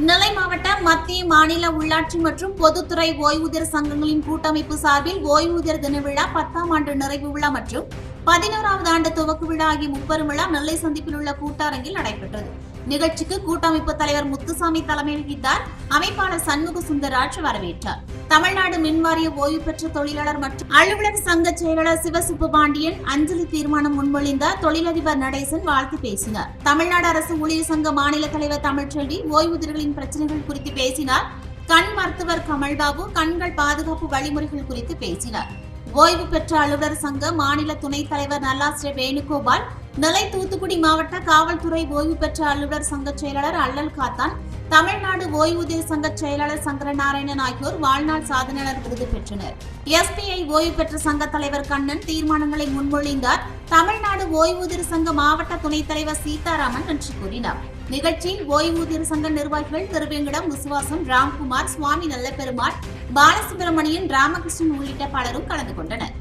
நெல்லை மாவட்ட மத்திய மாநில உள்ளாட்சி மற்றும் பொதுத்துறை ஓய்வூதியர் சங்கங்களின் கூட்டமைப்பு சார்பில் ஓய்வூதியர் தின விழா 10ஆம் ஆண்டு நிறைவு விழா மற்றும் 11வது ஆண்டு துவக்க விழா ஆகிய முப்பெரும் விழா நெல்லை சந்திப்பில் உள்ள கூட்டரங்கில் நடைபெற்றது. நிகழ்ச்சிக்கு கூட்டமைப்பு தலைவர் முத்துசாமி தலைமை வகித்தார். அமைப்பாளர் சண்முக சுந்தரராஜ் வரவேற்றார். தமிழ்நாடு மின்வாரிய ஓய்வு பெற்ற தொழிலாளர் மற்றும் அலுவலர் சங்க செயலாளர் சிவசுப்புபாண்டியன் அஞ்சலி தீர்மானம் முன்மொழிந்தார். தொழிலதிபர் நடேசன் வாழ்த்து பேசினார். தமிழ்நாடு அரசு ஊழியர் சங்க மாநில தலைவர் தமிழ்ச்செல்வி ஓய்வூதியர்களின் பிரச்சனைகள் குறித்து பேசினார். கண் மருத்துவர் கமல்பாபு கண்கள் பாதுகாப்பு வழிமுறைகள் குறித்து பேசினார். ஓய்வு பெற்ற அலுவலர் சங்க மாநில துணைத் தலைவர் நல்லாசிரியர் வேணுகோபால், நெல்லை தூத்துக்குடி மாவட்ட காவல்துறை ஓய்வு பெற்ற அலுவலர் சங்க செயலாளர் அல்லல் காத்தான், தமிழ்நாடு ஓய்வூதியர் சங்க செயலாளர் சங்கரநாராயணன் ஆகியோர் வாழ்நாள் சாதனையாளர் விருது பெற்றனர். எஸ்பிஐ ஓய்வு பெற்ற சங்க தலைவர் கண்ணன் தீர்மானங்களை முன்மொழிந்தார். தமிழ்நாடு ஓய்வூதியர் சங்க மாவட்ட துணைத் தலைவர் சீதாராமன் நன்றி கூறினார். நிகழ்ச்சியில் ஓய்வூதியர் சங்க நிர்வாகிகள் திருவேங்கடம், விசுவாசம், ராம்குமார், சுவாமி நல்லபெருமாள், பாலசுப்பிரமணியன், ராமகிருஷ்ணன் உள்ளிட்ட பலரும் கலந்து கொண்டனர்.